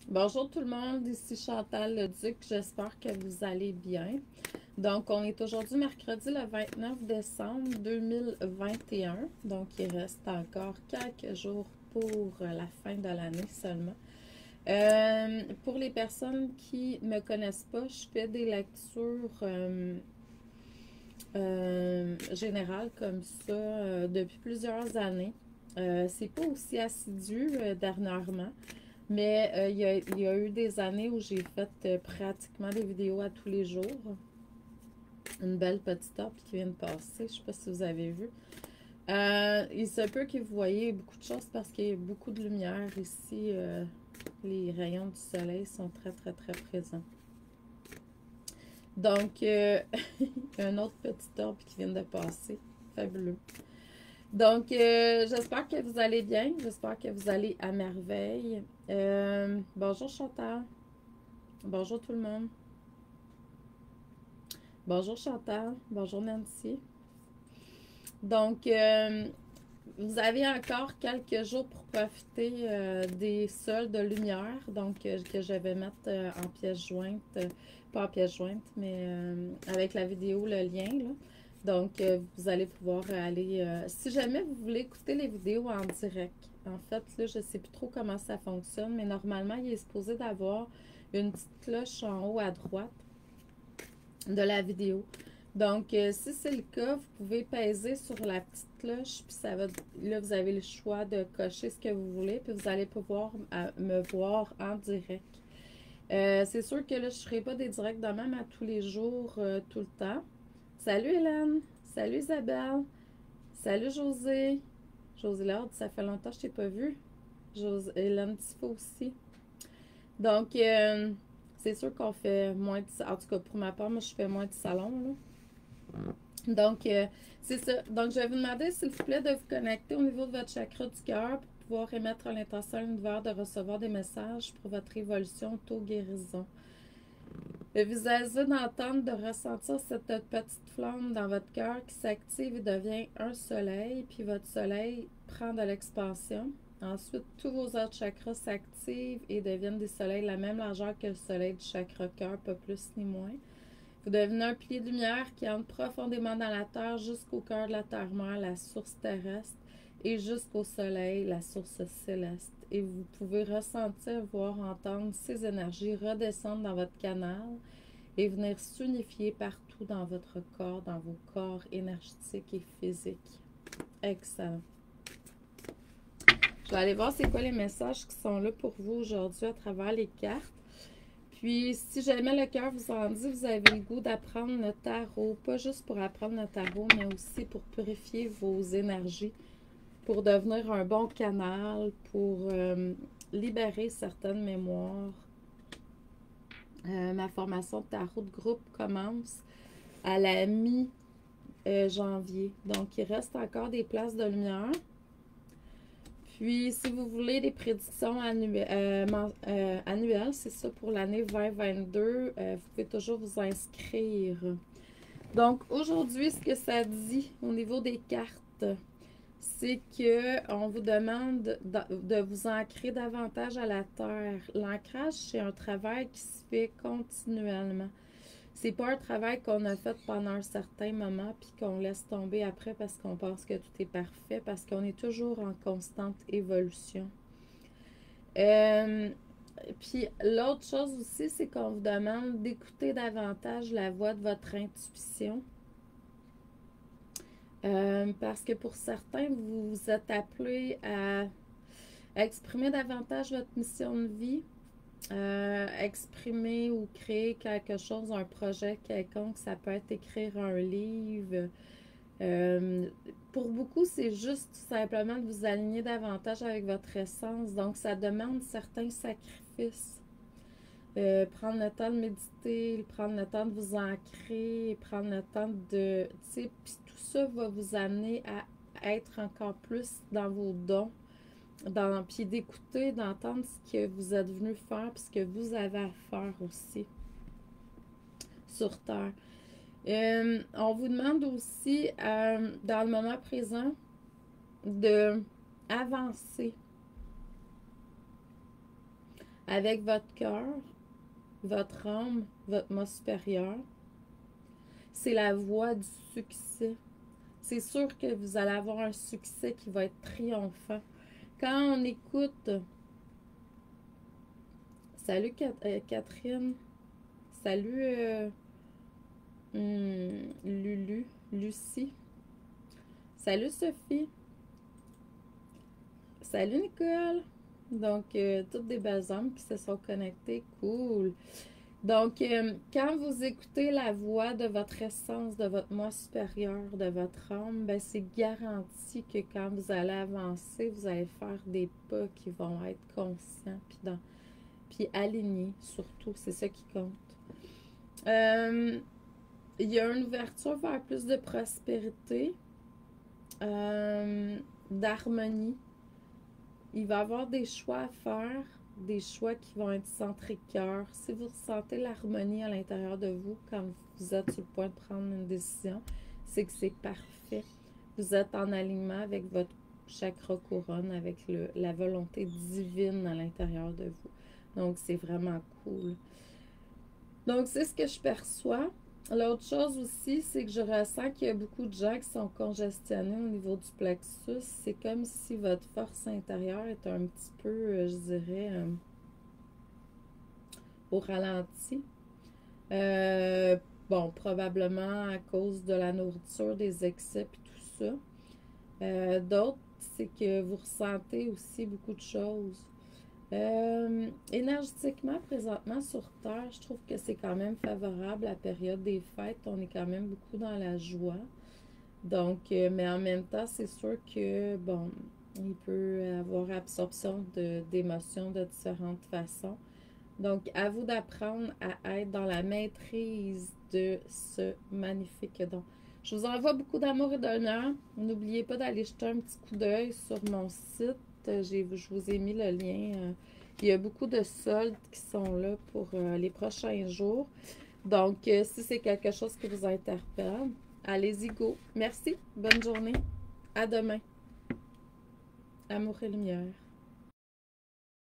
Bonjour tout le monde, ici Chantal Leduc, j'espère que vous allez bien. Donc, on est aujourd'hui mercredi le 29 décembre 2021, donc il reste encore quelques jours pour la fin de l'année seulement. Pour les personnes qui ne me connaissent pas, je fais des lectures générales comme ça depuis plusieurs années. C'est pas aussi assidu dernièrement. Mais il y a eu des années où j'ai fait pratiquement des vidéos à tous les jours. Une belle petite heure qui vient de passer. Je ne sais pas si vous avez vu. Il se peut que vous voyez beaucoup de choses parce qu'il y a beaucoup de lumière ici. Les rayons du soleil sont très, très, très présents. Donc, un autre petit orbe qui vient de passer. Fabuleux. Donc, j'espère que vous allez bien. J'espère que vous allez à merveille. Bonjour Chantal. Bonjour tout le monde. Bonjour Chantal. Bonjour Nancy. Donc, vous avez encore quelques jours pour profiter des soldes de lumière. Donc, que je vais mettre en pièce jointe. Pas en pièce jointe, mais avec la vidéo, le lien. Là. Donc, vous allez pouvoir aller... si jamais vous voulez écouter les vidéos en direct, en fait, là, je ne sais plus trop comment ça fonctionne, mais normalement, il est supposé d'avoir une petite cloche en haut à droite de la vidéo. Donc, si c'est le cas, vous pouvez peser sur la petite cloche, puis ça va, là, vous avez le choix de cocher ce que vous voulez, puis vous allez pouvoir me voir en direct. C'est sûr que là, je ne ferai pas des directs de même à tous les jours, tout le temps. Salut Hélène! Salut Isabelle! Salut José! José Lorde, ça fait longtemps que je t'ai pas vue. Hélène Tifo aussi. Donc, c'est sûr qu'on fait moins de... En tout cas, pour ma part, moi, je fais moins de salon, là. Donc, c'est ça. Donc, je vais vous demander, s'il vous plaît, de vous connecter au niveau de votre chakra du cœur pour pouvoir émettre l'intention à l'univers de recevoir des messages pour votre évolution auto-guérison. Visualisez d'entendre, de ressentir cette petite flamme dans votre cœur qui s'active et devient un soleil, puis votre soleil prend de l'expansion. Ensuite, tous vos autres chakras s'activent et deviennent des soleils de la même largeur que le soleil du chakra cœur, pas plus ni moins. Vous devenez un pilier de lumière qui entre profondément dans la terre jusqu'au cœur de la terre-mère, la source terrestre, et jusqu'au soleil, la source céleste. Et vous pouvez ressentir, voir, entendre ces énergies redescendre dans votre canal et venir s'unifier partout dans votre corps, dans vos corps énergétiques et physiques. Excellent. Je vais aller voir c'est quoi les messages qui sont là pour vous aujourd'hui à travers les cartes. Puis, si jamais le cœur vous en dit, vous avez le goût d'apprendre le tarot, pas juste pour apprendre le tarot, mais aussi pour purifier vos énergies, pour devenir un bon canal, pour libérer certaines mémoires. Ma formation de tarot de groupe commence à la mi-janvier. Donc, il reste encore des places de lumière. Puis, si vous voulez des prédictions annuelles, c'est ça, pour l'année 2022, vous pouvez toujours vous inscrire. Donc, aujourd'hui, ce que ça dit au niveau des cartes, c'est qu'on vous demande de vous ancrer davantage à la terre. L'ancrage, c'est un travail qui se fait continuellement. C'est pas un travail qu'on a fait pendant un certain moment puis qu'on laisse tomber après parce qu'on pense que tout est parfait, parce qu'on est toujours en constante évolution. Puis l'autre chose aussi, c'est qu'on vous demande d'écouter davantage la voix de votre intuition. Parce que pour certains, vous vous êtes appelés à exprimer davantage votre mission de vie. Exprimer ou créer quelque chose, un projet quelconque, ça peut être écrire un livre. Pour beaucoup, c'est juste tout simplement de vous aligner davantage avec votre essence. Donc, ça demande certains sacrifices. Prendre le temps de méditer, prendre le temps de vous ancrer, prendre le temps de... Tu sais, puis tout ça va vous amener à être encore plus dans vos dons. Puis d'écouter, d'entendre ce que vous êtes venu faire, puis ce que vous avez à faire aussi sur Terre. On vous demande aussi, dans le moment présent, de avancer. avec votre cœur, votre âme, votre moi supérieur. C'est la voie du succès. C'est sûr que vous allez avoir un succès qui va être triomphant. Quand on écoute... Salut Catherine. Salut Lulu. Lucie. Salut Sophie. Salut Nicole. Donc, toutes des belles âmes qui se sont connectées. Cool. Donc, quand vous écoutez la voix de votre essence, de votre moi supérieur, de votre âme, ben, c'est garanti que quand vous allez avancer, vous allez faire des pas qui vont être conscients puis alignés, surtout. C'est ça qui compte. Il y a une ouverture vers plus de prospérité, d'harmonie. Il va y avoir des choix à faire, des choix qui vont être centrés cœur. Si vous ressentez l'harmonie à l'intérieur de vous quand vous êtes sur le point de prendre une décision, c'est que c'est parfait. Vous êtes en alignement avec votre chakra couronne, avec la volonté divine à l'intérieur de vous. Donc, c'est vraiment cool. Donc, c'est ce que je perçois. L'autre chose aussi, c'est que je ressens qu'il y a beaucoup de gens qui sont congestionnés au niveau du plexus. C'est comme si votre force intérieure est un petit peu, je dirais, au ralenti. Bon, probablement à cause de la nourriture, des excès et tout ça. D'autres, c'est que vous ressentez aussi beaucoup de choses. Énergétiquement, présentement sur Terre, je trouve que c'est quand même favorable la période des fêtes. On est quand même beaucoup dans la joie. Donc, mais en même temps, c'est sûr que, bon, il peut avoir absorption d'émotions de différentes façons. Donc, à vous d'apprendre à être dans la maîtrise de ce magnifique don. Je vous envoie beaucoup d'amour et d'honneur. N'oubliez pas d'aller jeter un petit coup d'œil sur mon site. Je vous ai mis le lien. Il y a beaucoup de soldes qui sont là pour les prochains jours. Donc, si c'est quelque chose qui vous interpelle, allez-y, go. Merci. Bonne journée. À demain. Amour et lumière.